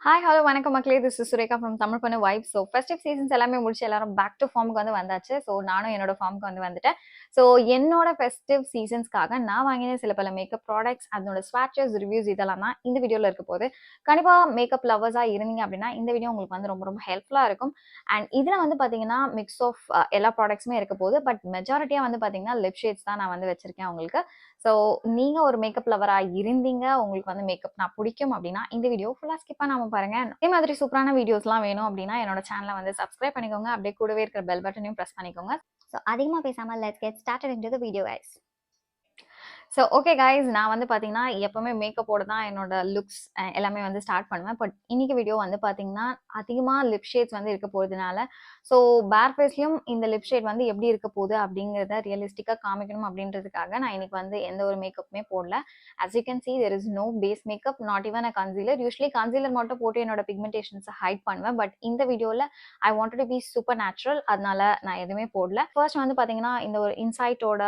Hi hello வணக்கம் மக்களே, this is Surekha from Tamil பண்ண வைப். ஸோ ஃபெஸ்டிவ் சீசன்ஸ் எல்லாமே முடிச்சு எல்லாரும் பேக் டு ஃபார்முக்கு வந்து வந்தாச்சு. ஸோ நானும் என்னோட ஃபார்முக்கு வந்து வந்துட்டேன். ஸோ என்னோட ஃபெஸ்டிவ் சீசன்ஸ்க்காக நான் வாங்கின சில பல மேக்கப் ப்ராடக்ட்ஸ், அதனோட ஸ்வாட்சஸ், ரிவ்யூஸ் இதெல்லாம் தான் இந்த வீடியோவில் இருக்க போது. கண்டிப்பாக மேக்கப் லவர்ஸாக இருந்தீங்க அப்படின்னா இந்த வீடியோ உங்களுக்கு வந்து ரொம்ப ரொம்ப ஹெல்ப்ஃபுல்லாக இருக்கும். அண்ட் இதில் வந்து பார்த்தீங்கன்னா மிக்ஸ் ஆஃப் எல்லா ப்ராடக்ட்ஸுமே இருக்க போகுது. பட் மெஜாரிட்டியாக வந்து பார்த்தீங்கன்னா லிப் ஷேட்ஸ் தான் நான் வந்து வச்சிருக்கேன் உங்களுக்கு. ஸோ நீங்கள் ஒரு மேக்கப் லவராக இருந்தீங்க, உங்களுக்கு வந்து மேக்கப் நான் பிடிக்கும் அப்படின்னா இந்த வீடியோ ஃபுல்லாக ஸ்கிப் பண்ணாமல் பாருங்க. இதே மாதிரி சூப்பரான வீடியோஸ்லாம் வேணும் அப்படின்னா என்னோட சேனலை வந்து சப்ஸ்கிரைப் பண்ணிக்கோங்க. அப்படியே கூடவே இருக்கிற பெல் பட்டனையும் ப்ரெஸ் பண்ணிக்கோங்க. ஸோ அதிகமாக பேசாமல் let's get started into the video guys. So okay guys, நான் வந்து பார்த்தீங்கன்னா எப்போவுமே மேக்கப்போட தான் என்னோட லுக்ஸ் எல்லாமே வந்து ஸ்டார்ட் பண்ணுவேன். பட் இன்னைக்கு வீடியோ வந்து பார்த்தீங்கன்னா அதிகமாக லிப் ஷேட்ஸ் வந்து இருக்க போகிறதுனால ஸோ பேர் ஃபேஸ்லையும் இந்த லிப் ஷேட் வந்து எப்படி இருக்க போகுது அப்படிங்கிறத ரியலிஸ்டிக்காக காமிக்கணும் அப்படின்றதுக்காக நான் இன்னைக்கு வந்து எந்த ஒரு மேக்கப்புமே போடல. as you can see there is no base makeup, not even a concealer. Usually concealer மட்டும் போட்டு என்னோட பிக்மெண்டேஷன்ஸை ஹைட் பண்ணுவேன். பட் இந்த வீடியோவில் I wanted to be super natural, அதனால நான் எதுவுமே போடல. ஃபர்ஸ்ட் வந்து பார்த்தீங்கன்னா இந்த ஒரு இன்சைட்டோட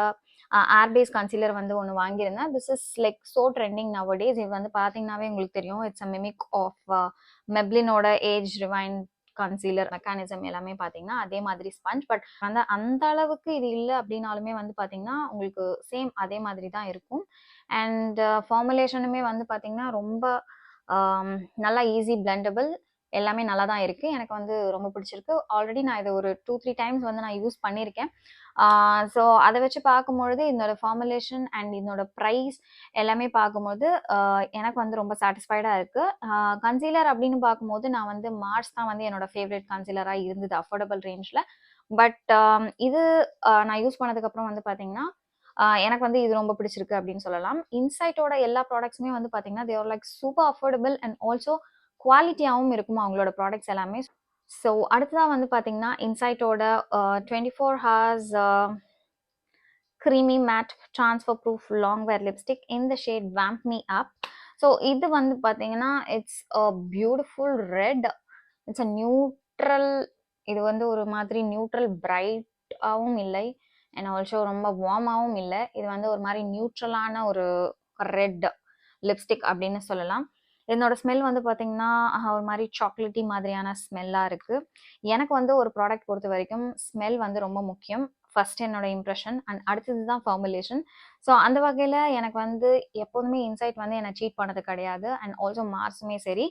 ஏர் பேஸ் கன்சீலர் வந்து ஒன்று வாங்கியிருந்தேன். This is like so trending nowadays. இது வந்து பார்த்தீங்கன்னாவே உங்களுக்கு தெரியும், இட்ஸ் அ மிமிக் ஆஃப் மெப்ளினோட ஏஜ் ரிவைன் கன்சீலர் மெக்கானிசம் எல்லாமே பார்த்தீங்கன்னா அதே மாதிரி ஸ்பஞ்ச். பட் வந்து அந்த அளவுக்கு இது இல்லை அப்படின்னாலுமே வந்து பார்த்தீங்கன்னா உங்களுக்கு சேம் அதே மாதிரி தான் இருக்கும். அண்ட் ஃபார்முலேஷனுமே வந்து பார்த்தீங்கன்னா ரொம்ப நல்லா ஈஸி பிளெண்டபிள், எல்லாமே நல்லா தான் இருக்குது. எனக்கு வந்து ரொம்ப பிடிச்சிருக்கு. ஆல்ரெடி நான் இதை ஒரு 2-3 டைம்ஸ் வந்து நான் யூஸ் பண்ணியிருக்கேன். ஸோ அதை வச்சு பார்க்கும்பொழுது இதனோட ஃபார்முலேஷன் அண்ட் இதனோட ப்ரைஸ் எல்லாமே பார்க்கும்போது எனக்கு வந்து ரொம்ப சாட்டிஸ்ஃபைடாக இருக்குது. கன்சீலர் அப்படின்னு பார்க்கும்போது நான் வந்து மார்ஸ் தான் வந்து என்னோட ஃபேவரட் கன்சீலராக இருந்தது அஃபோர்டபுள் ரேஞ்சில். பட் இது நான் யூஸ் பண்ணதுக்கப்புறம் வந்து பார்த்தீங்கன்னா எனக்கு வந்து இது ரொம்ப பிடிச்சிருக்கு அப்படின்னு சொல்லலாம். இன்சைட்டோட எல்லா ப்ராடக்ட்ஸுமே வந்து பார்த்தீங்கன்னா there like super affordable and also குவாலிட்டியாகவும் இருக்கும் அவங்களோட ப்ராடக்ட்ஸ் எல்லாமே. ஸோ அடுத்ததாக வந்து பார்த்தீங்கன்னா இன்சைட்டோட 24 hours creamy matte transfer proof long wear lipstick in the shade Vamp Me Up. So இது வந்து பார்த்தீங்கன்னா it's a beautiful red. It's a neutral. இது வந்து ஒரு மாதிரி நியூட்ரல் பிரைட்டாகவும் இல்லை அண்ட் ஆல்சோ ரொம்ப வார்மாகவும் இல்லை. இது வந்து ஒரு மாதிரி நியூட்ரலான ஒரு ரெட் லிப்ஸ்டிக் அப்படின்னு சொல்லலாம். என்னோட ஸ்மெல் வந்து பார்த்தீங்கன்னா ஒரு மாதிரி சாக்லேட்டி மாதிரியான ஸ்மெல்லாக இருக்குது. எனக்கு வந்து ஒரு ப்ராடக்ட் பொறுத்த வரைக்கும் ஸ்மெல் வந்து ரொம்ப முக்கியம். ஃபர்ஸ்ட் என்னோட இம்ப்ரெஷன் அண்ட் அடுத்தது தான் ஃபார்முலேஷன். ஸோ அந்த வகையில் எனக்கு வந்து எப்போதுமே இன்சைட் வந்து என்னை சீட் பண்ணது கிடையாது. அண்ட் ஆல்சோ மார்ஸுமே சரி.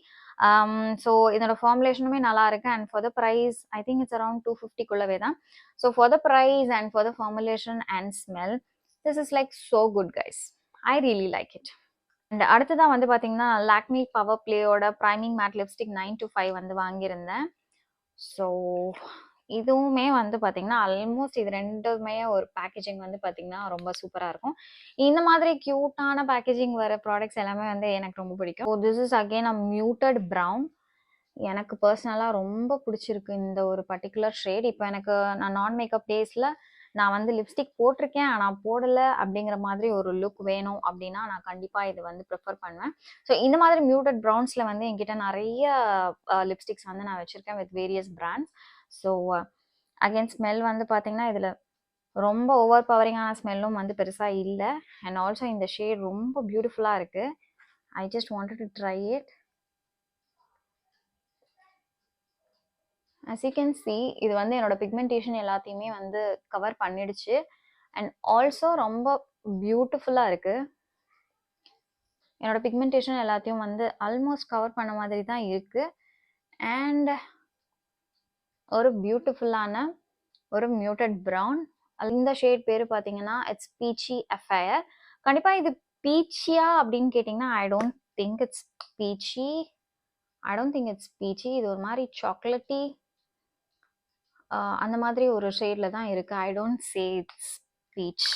ஸோ இதோட ஃபார்முலேஷனுமே நல்லா இருக்கு. And for the price I think it's around 250 தான். So for the price and for the formulation and smell this is like so good guys. I really like it. And அடுத்ததான் வந்து பார்த்தீங்கன்னா Lakme power பிளேயோட priming matte lipstick 925 வந்து வாங்கியிருந்தேன். So இதுவுமே வந்து பார்த்தீங்கன்னா ஆல்மோஸ்ட் இது ரெண்டுமே ஒரு பேக்கேஜிங் வந்து பார்த்தீங்கன்னா ரொம்ப சூப்பராக இருக்கும். இந்த மாதிரி க்யூட்டான பேக்கேஜிங் வர ப்ராடக்ட்ஸ் எல்லாமே வந்து எனக்கு ரொம்ப பிடிக்கும். So this is again a muted brown. எனக்கு பர்சனலாக ரொம்ப பிடிச்சிருக்கு இந்த ஒரு பர்டிகுலர் ஷேட். இப்போ எனக்கு நான் நான் மேக்கப் டேஸில் நான் வந்து லிப்ஸ்டிக் போட்டிருக்கேன் ஆனால் போடலை அப்படிங்கிற மாதிரி ஒரு லுக் வேணும் அப்படின்னா நான் கண்டிப்பாக இது வந்து ப்ரிஃபர் பண்ணுவேன். ஸோ இந்த மாதிரி மியூட்டட் ப்ரௌன்ஸில் வந்து என்கிட்ட நிறைய லிப்ஸ்டிக்ஸ் வந்து நான் வச்சுருக்கேன் with various brands. So again smell வந்து பார்த்தீங்கன்னா இதில் ரொம்ப ஓவர் பவரிங்கான ஸ்மெல்லும் வந்து பெருசாக இல்லை. அண்ட் ஆல்சோ இந்த ஷேட் ரொம்ப பியூட்டிஃபுல்லாக இருக்குது. I just wanted to try it. as you can see இது வந்து என்னோட பிக்மெண்டேஷன் எல்லாத்தையுமே வந்து கவர் பண்ணிடுச்சு. அண்ட் ஆல்சோ ரொம்ப பியூட்டிஃபுல்லாக இருக்குது. என்னோட பிக்மெண்டேஷன் எல்லாத்தையும் வந்து ஆல்மோஸ்ட் கவர் பண்ண மாதிரி தான் இருக்குது. அண்ட் ஒரு பியூட்டிஃபுல்லான ஒரு மியூட்டட் ப்ரௌன். இந்த ஷேட் பேர் பார்த்தீங்கன்னா இட்ஸ் பீச்சி அஃபயர். கண்டிப்பாக இது பீச்சியா அப்படின்னு கேட்டிங்கன்னா ஐ டோன்ட் திங்க் இட்ஸ் பீச்சி. இது ஒரு மாதிரி சாக்லேட்டி அந்த மாதிரி ஒரு ஷேடில் தான் இருக்குது. I don't say it's beach.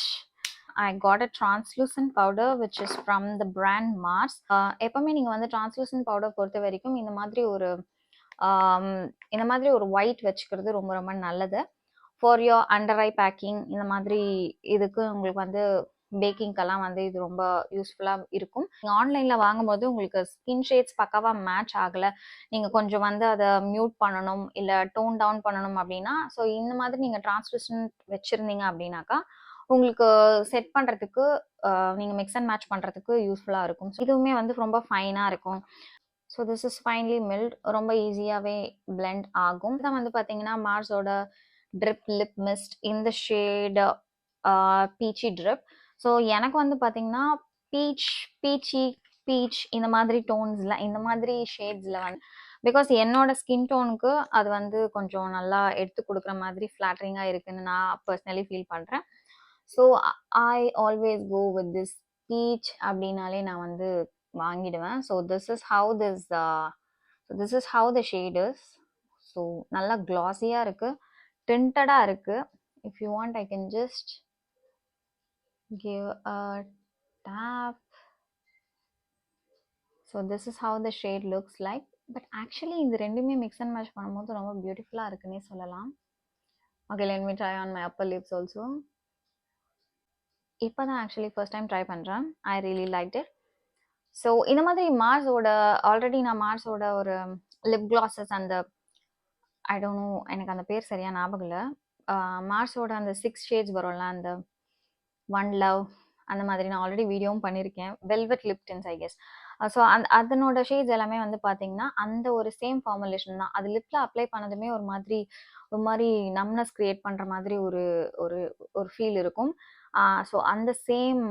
I got a translucent powder which is from the brand Mars. எப்பவுமே நீங்கள் வந்து translucent powder பொறுத்த வரைக்கும் இந்த மாதிரி ஒரு ஒயிட் வச்சுக்கிறது ரொம்ப ரொம்ப நல்லது. For your under eye baking இந்த மாதிரி இதுக்கு உங்களுக்கு வந்து பேக்கிங்கெல்லாம் வந்து இது ரொம்ப யூஸ்ஃபுல்லாக இருக்கும். நீங்கள் ஆன்லைனில் வாங்கும்போது உங்களுக்கு ஸ்கின் ஷேட்ஸ் பக்காவாக மேட்ச் ஆகலை, நீங்கள் கொஞ்சம் வந்து அதை மியூட் பண்ணணும் இல்லை டோன் டவுன் பண்ணணும் அப்படின்னா ஸோ இந்த மாதிரி நீங்கள் டிரான்ஸ்லூசன்ட் வச்சுருந்தீங்க அப்படின்னாக்கா உங்களுக்கு செட் பண்றதுக்கு நீங்க மிக்ஸ் அண்ட் மேட்ச் பண்றதுக்கு யூஸ்ஃபுல்லா இருக்கும். இதுவுமே வந்து ரொம்ப ஃபைனா இருக்கும். So this is finally milled. ரொம்ப ஈஸியாவே பிளெண்ட் ஆகும். இதான் வந்து பார்த்தீங்கன்னா, மார்ஸோட ட்ரிப் லிப் மிஸ்ட் இந்த ஷேட் பீச்சி ட்ரிப். ஸோ எனக்கு வந்து பார்த்தீங்கன்னா, பீச் பீச்சி பீச் இந்த மாதிரி டோன்ஸ்ல இந்த மாதிரி ஷேட்ஸ்ல வந்து பிகாஸ் என்னோட ஸ்கின் டோனுக்கு அது வந்து கொஞ்சம் நல்லா எடுத்து கொடுக்குற மாதிரி ஃப்ளாட்டரிங்காக இருக்குன்னு நான் பர்சனலி ஃபீல் பண்ணுறேன். So I always go with this peach அப்படின்னாலே நான் வந்து வாங்கிடுவேன். So this is how the shade is. So நல்லா கிளாஸியாக இருக்கு, டிண்டடாக இருக்கு. If you want I can just give a tap. So this is how the shade looks like. But actually இந்த ரெண்டுமே மிக்ஸ் அண்ட் மேட்ச் பண்ணும்போது ரொம்ப பியூட்டிஃபுல்லாக இருக்குன்னே சொல்லலாம். Okay, let me try on my upper lips also. இப்போ தான் actually first time try பண்ணுறேன். ஐ ரியலி லைக் இட். ஸோ இந்த மாதிரி மார்ஸோட ஆல்ரெடி நான் மார்ஸோட ஒரு லிப் கிளாஸஸ் அந்த ஐ டோன்ட் நோ, எனக்கு அந்த பேர் சரியாக ஞாபகம் இல்லை. மார்ஸோட அந்த 6 ஷேட்ஸ் வரும்ல, அந்த ஒன் லவ் அந்த மாதிரி நான் ஆல்ரெடி வீடியோவும் பண்ணியிருக்கேன். Velvet lip tins I guess. So அதனோட ஷேட்ஸ் எல்லாமே வந்து பார்த்தீங்கன்னா அந்த ஒரு சேம் ஃபார்முலேஷன் தான். அது லிப்பில் அப்ளை பண்ணதுமே ஒரு மாதிரி நம்னஸ் கிரியேட் பண்ணுற மாதிரி ஒரு ஒரு ஒரு ஃபீல் இருக்கும். ஸோ அந்த சேம்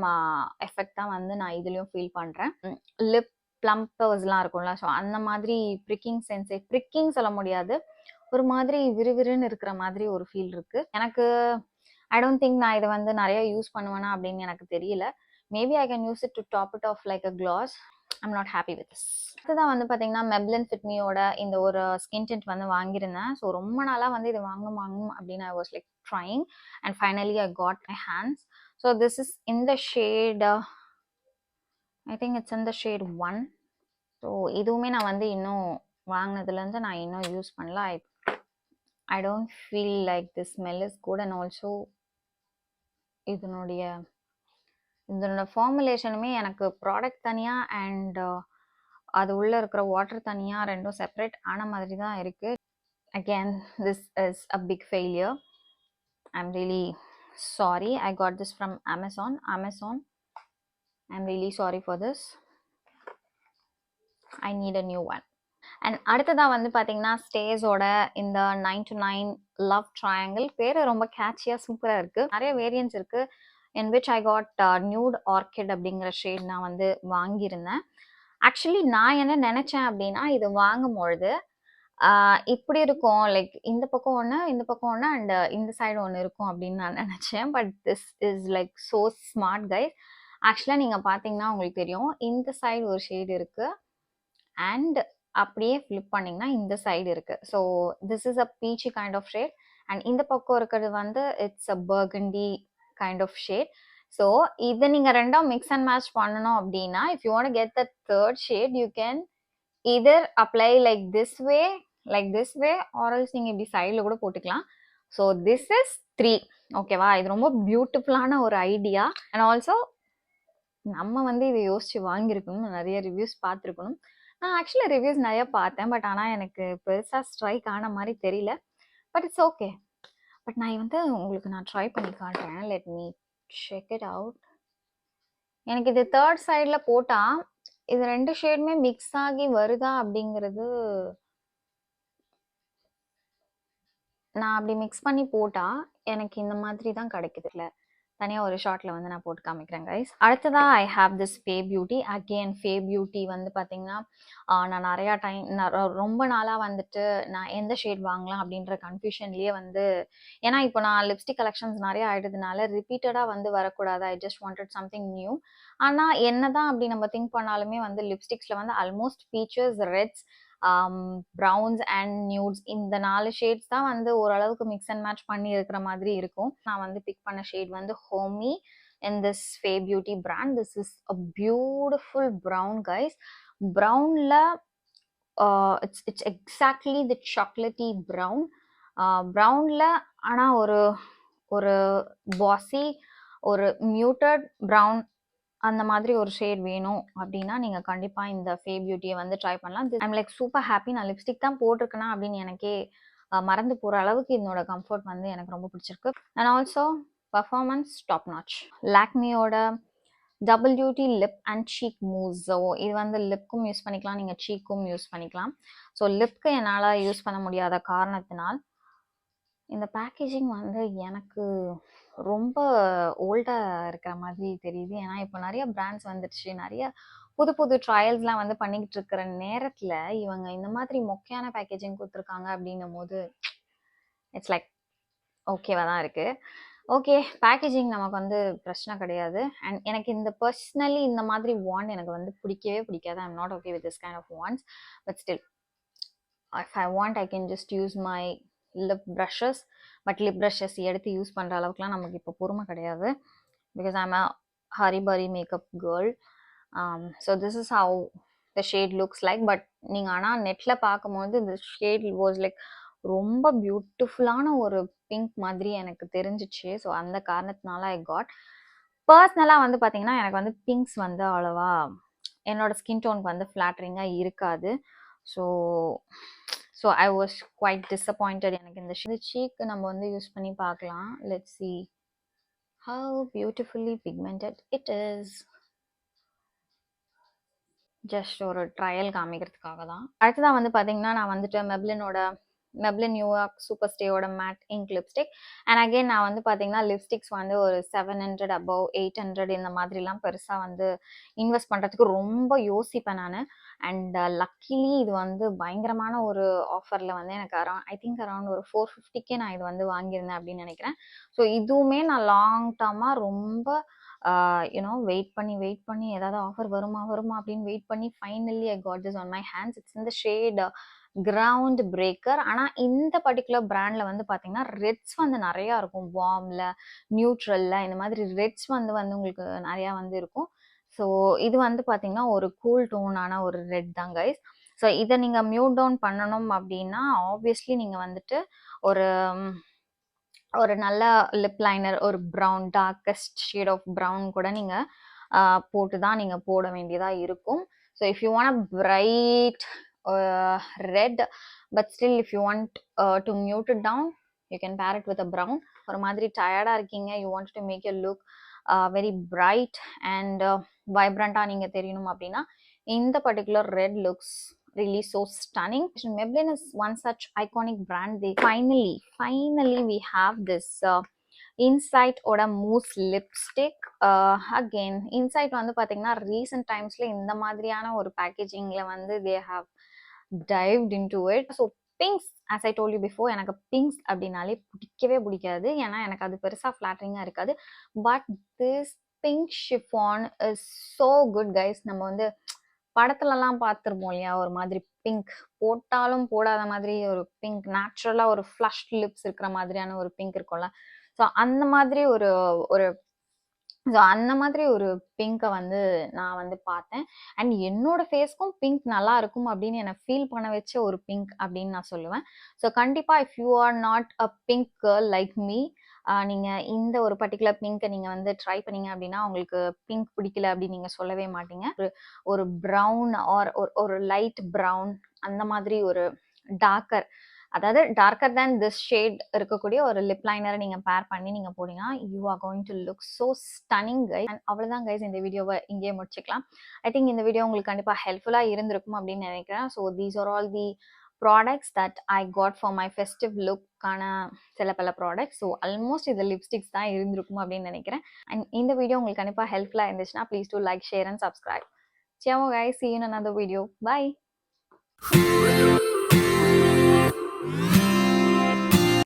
எஃபெக்ட் தான் வந்து நான் இதுலேயும் ஃபீல் பண்ணுறேன். லிப் ப்ளம்பர்ஸ்லாம் இருக்கும்ல, ஸோ அந்த மாதிரி ப்ரிக்கிங் சொல்ல முடியாது, ஒரு மாதிரி விறுவிறுன்னு இருக்கிற மாதிரி ஒரு ஃபீல் இருக்கு எனக்கு. ஐ டோன்ட் திங்க் நான் இதை வந்து நிறைய யூஸ் பண்ணுவேனா அப்படின்னு எனக்கு தெரியல. Maybe I can use it to top it off like a gloss. I'm not happy with this. அடுத்ததான் வந்து பார்த்தீங்கன்னா, மெப்லின் ஃபிட்மியோட இந்த ஒரு ஸ்கின் டிண்ட் வந்து வாங்கியிருந்தேன். ஸோ ரொம்ப நாளாக வந்து இது வாங்கணும் அப்படின்னு I was like trying and finally I got my hands. So this is in the shade, I think it's in the shade 1. So இதுவுமே நான் வந்து இன்னும் வாங்கினதுலேருந்து நான் இன்னும் யூஸ் பண்ணல. I don't feel like the smell is good and also இதனோட ஃபார்முலேஷனுமே எனக்கு product தனியாக அண்ட் அது உள்ளே இருக்கிற வாட்டர் தனியாக ரெண்டும் செப்பரேட் ஆன மாதிரி தான் இருக்குது. Again this is a big failure. I'm really sorry. I got this from Amazon. I'm really sorry for this. I need a new one. And அடுத்ததாக வந்து பார்த்தீங்கன்னா, ஸ்டேஸோட இந்த 9 to 9 லவ் ட்ரையாங்கிள். பேர் ரொம்ப கேட்சியாக சூப்பராக இருக்குது. நிறைய வேரியன்ட்ஸ் இருக்குது. In which I got nude orchid அப்படிங்கிற ஷேட் நான் வந்து வாங்கியிருந்தேன். ஆக்சுவலி நான் என்ன நினச்சேன் அப்படின்னா, இது வாங்கும்பொழுது இப்படி இருக்கும், லைக் இந்த பக்கம் ஒன்று இந்த பக்கம் ஒன்று அண்ட் இந்த சைடு ஒன்று இருக்கும் அப்படின்னு நான் நினச்சேன். But this is like so smart guys. ஆக்சுவலாக நீங்கள் பார்த்தீங்கன்னா உங்களுக்கு தெரியும், இந்த சைடு ஒரு ஷேடு இருக்குது அண்ட் அப்படியே ஃப்ளிப் பண்ணிங்கன்னா இந்த சைடு இருக்குது. So this is a peachy kind of shade and இந்த பக்கம் இருக்கிறது வந்து it's a burgundy kind of shade. So இதை நீங்கள் ரெண்டாம் மிக்ஸ் அண்ட் மேட்ச் பண்ணணும் அப்படின்னா, if you want get the third shade you can either apply like this way or else நீங்கள் இப்படி சைடில் கூட போட்டுக்கலாம். ஸோ திஸ் இஸ் 3. ஓகேவா? இது ரொம்ப பியூட்டிஃபுல்லான ஒரு ஐடியா. அண்ட் ஆல்சோ நம்ம வந்து இதை யோசிச்சு வாங்கியிருக்கணும், நிறைய ரிவ்யூஸ் பார்த்துருக்கணும். நான் ஆக்சுவலி ரிவ்யூஸ் நிறைய பார்த்தேன், பட் ஆனால் எனக்கு பெருசாக ஸ்ட்ரைக் ஆன மாதிரி தெரியல. But it's okay. பட் நான் வந்து உங்களுக்கு நான் ட்ரை பண்ணி காட்டுறேன். Let me check it out. எனக்கு இது தேர்ட் சைடில் போட்டால் இது 2 ஷேடுமே மிக்ஸ் ஆகி வருதா அப்படிங்கிறது, நான் அப்படி மிக்ஸ் பண்ணி போட்டால் எனக்கு இந்த மாதிரி தான் கிடைக்குது. இல்லை தனியாக ஒரு ஷார்ட்டில் வந்து நான் போட்டு காமிக்கிறேன் கைஸ். அடுத்ததாக ஐ ஹாவ் திஸ் ஃபே பியூட்டி. அகெயின் ஃபே பியூட்டி வந்து பார்த்தீங்கன்னா, நான் நிறையா டைம் ரொம்ப நாளாக வந்துட்டு நான் எந்த ஷேட் வாங்கலாம் அப்படின்ற கன்ஃபியூஷன்லேயே வந்து, ஏன்னா இப்போ நான் லிப்ஸ்டிக் கலெக்ஷன்ஸ் நிறைய ஆகிடுறதுனால ரிப்பீட்டடாக வந்து வரக்கூடாது. I just wanted something new. ஆனால் என்ன தான் அப்படி நம்ம திங்க் பண்ணாலுமே வந்து லிப்ஸ்டிக்ஸில் வந்து almost features, reds, browns and நியூட்ஸ் இந்த 4 ஷேட்ஸ் தான் வந்து ஓரளவுக்கு மிக்ஸ் அண்ட் மேட்ச் பண்ணி இருக்கிற மாதிரி இருக்கும். நான் வந்து பிக் பண்ண ஷேட் வந்து Homi in this Fay Beauty brand. This is a beautiful brown guys. Brownல it's exactly the chocolatey brown. Brownல ஆனா ஒரு பாசி ஒரு மியூட்டட் ப்ரௌன் அந்த மாதிரி ஒரு ஷேட் வேணும் அப்படின்னா நீங்கள் கண்டிப்பாக இந்த ஃபே பியூட்டியை வந்து ட்ரை பண்ணலாம். I'm like super happy. நான் லிப்ஸ்டிக் தான் போட்டிருக்கேனா அப்படின்னு எனக்கே மறந்து போகிற அளவுக்கு இதனோட கம்ஃபர்ட் வந்து எனக்கு ரொம்ப பிடிச்சிருக்கு. And also performance top notch. லாக்மியோட double duty lip and cheek mousse. So இது வந்து லிப்க்கும் யூஸ் பண்ணிக்கலாம், நீங்கள் சீக்கும் யூஸ் பண்ணிக்கலாம். ஸோ லிப்க்கு என்னால் யூஸ் பண்ண முடியாத காரணத்தினால் இந்த பேக்கேஜிங் வந்து எனக்கு ரொம்ப ஓல்டாக இருக்கிற மாதிரி தெரியுது. ஏன்னா இப்போ நிறைய பிராண்ட்ஸ் வந்துடுச்சு, நிறைய புது புது ட்ரையல்ஸ்லாம் வந்து பண்ணிக்கிட்டு இருக்கிற நேரத்தில் இவங்க இந்த மாதிரி மொக்கையான பேக்கேஜிங் கொடுத்துருக்காங்க அப்படின்னும் போது இட்ஸ் லைக் ஓகேவா தான் இருக்குது. ஓகே, பேக்கேஜிங் நமக்கு வந்து பிரச்சனை கிடையாது. அண்ட் எனக்கு இந்த பர்சனலி இந்த மாதிரி வாண்ட் எனக்கு வந்து பிடிக்கவே பிடிக்காது. I'm not okay with this kind of wands. But still if I want I can just use my lip brushes. But lip brushes எடுத்து யூஸ் பண்ணுற அளவுக்குலாம் நமக்கு இப்போ பொறுமை கிடையாது. Because I'm a hurry burry makeup girl. So this is how the shade looks like. But நீங்கள் ஆனால் நெட்டில் பார்க்கும்போது இந்த ஷேட் வாஸ் லைக் ரொம்ப பியூட்டிஃபுல்லான ஒரு பிங்க் மாதிரி எனக்கு தெரிஞ்சிச்சு. ஸோ அந்த காரணத்தினால ஐ காட். பர்சனலாக வந்து பார்த்தீங்கன்னா எனக்கு வந்து பிங்க்ஸ் வந்து அவ்வளோவா என்னோட ஸ்கின் டோனுக்கு வந்து ஃப்ளாட்டரிங்காக இருக்காது. So so I was quite disappointed. எனக்கு இந்த சீக்கு நம்ம வந்து யூஸ் பண்ணி பார்க்கலாம். Let's see how beautifully pigmented it is. Just ஒரு ட்ரையல் காமிக்கிறதுக்காக தான். அடுத்ததாக வந்து பார்த்தீங்கன்னா நான் வந்துட்டு மெப்ளின் நியூயார்க் சூப்பர் ஸ்டேயோட matte ink lipstick. And again நான் வந்து பார்த்தீங்கன்னா லிப்ஸ்டிக்ஸ் வந்து ஒரு 700 above 800 இந்த மாதிரிலாம் பெருசாக வந்து இன்வெஸ்ட் பண்ணுறதுக்கு ரொம்ப யோசிப்பேன் நான். அண்ட் லக்கிலி இது வந்து பயங்கரமான ஒரு ஆஃபரில் வந்து எனக்கு ஐ திங்க் அரௌண்ட் ஒரு 450க்கே நான் இது வந்து வாங்கியிருந்தேன் அப்படின்னு நினைக்கிறேன். ஸோ இதுவுமே நான் லாங் டர்மாக ரொம்ப யூனோ வெயிட் பண்ணி ஏதாவது ஆஃபர் வருமா அப்படின்னு வெயிட் பண்ணி finally I got this on my hands. It's இந்த ஷேட் கிரவுண்ட் பிரேக்கர். ஆனால் இந்த பர்டிகுலர் பிராண்டில் வந்து பார்த்தீங்கன்னா ரெட்ஸ் வந்து நிறையா இருக்கும். வார்மில், நியூட்ரலில் இந்த மாதிரி ரெட்ஸ் வந்து உங்களுக்கு நிறையா வந்து இருக்கும். ஸோ இது வந்து பார்த்தீங்கன்னா ஒரு கூல் டோனான ஒரு ரெட் தான் கைஸ். ஸோ இதை நீங்கள் மியூட் டவுன் பண்ணணும் அப்படின்னா ஆப்வியஸ்லி நீங்கள் வந்துட்டு ஒரு நல்ல லிப் லைனர், ஒரு brown darkest shade of brown கூட நீங்கள் போட்டு தான் நீங்கள் போட வேண்டியதாக இருக்கும். So if you want bright red but still if you want to mute it down you can pair it with a brown. ஒரு மாதிரி டயர்டாக இருக்கீங்க, you want to make you look very bright and வைப்ரண்ட்டாக நீங்கள் தெரியணும் அப்படின்னா இந்த particular red looks really so stunning. Maybelline is one such iconic brand. They finally we have this Insight oda mousse lipstick. Again Insight வந்து பாத்தீங்கன்னா recent timesல இந்த மாதிரியான ஒரு packagingல வந்து they have dived into it. So pinks, as I told you before, எனக்கு pinks அப்படின்னாலே பிடிக்கவே பிடிக்காது. ஏன்னா எனக்கு அது பெருசா ஃபிளாட்டரிங்கா இருக்காது. But this pink chiffon is so good guys. நம்ம வந்து படத்துலலாம் பார்த்துருப்போம் இல்லையா, ஒரு மாதிரி பிங்க் போட்டாலும் போடாத மாதிரி ஒரு பிங்க், நேச்சுரலா ஒரு ஃப்ளஷ் லிப்ஸ் இருக்கிற மாதிரியான ஒரு பிங்க் இருக்கும்ல. ஸோ அந்த மாதிரி ஒரு பிங்கை வந்து நான் வந்து பார்த்தேன். அண்ட் என்னோட ஃபேஸ்க்கும் பிங்க் நல்லா இருக்கும் அப்படின்னு என்னை ஃபீல் பண்ண வச்ச ஒரு பிங்க் அப்படின்னு நான் சொல்லுவேன். ஸோ கண்டிப்பாக if you are not a pink girl like me, நீங்கள் இந்த ஒரு பர்டிகுலர் பிங்கை நீங்கள் வந்து ட்ரை பண்ணீங்க அப்படின்னா உங்களுக்கு பிங்க் பிடிக்கல அப்படின்னு நீங்கள் சொல்லவே மாட்டீங்க. ஒரு ப்ரௌன் ஆர் ஒரு லைட் ப்ரௌன் அந்த மாதிரி ஒரு டார்க்கர் தேன் திஸ் ஷேட் இருக்கக்கூடிய ஒரு லிப் லைனரை நீங்கள் பேர் பண்ணி நீங்கள் போனீங்கன்னா you are going to look so stunning guys. And அவ்வளோதான் கைஸ், இந்த வீடியோவை இங்கேயே முடிச்சுக்கலாம். ஐ திங்க் இந்த வீடியோ உங்களுக்கு கண்டிப்பாக ஹெல்ப்ஃபுல்லாக இருந்திருக்கும் அப்படின்னு நினைக்கிறேன். So these are all the products that I got for my festive லுக்கான சில பல ப்ராடக்ட்ஸ். ஸோ ஆல்மோஸ்ட் இது லிப்ஸ்டிக்ஸ் தான் இருந்திருக்கும் அப்படின்னு நினைக்கிறேன். அண்ட் இந்த வீடியோ உங்களுக்கு கண்டிப்பாக ஹெல்ப்ஃபுல்லாக இருந்துச்சுன்னா please do like, share and subscribe. Ciao guys, see you in another video. Bye.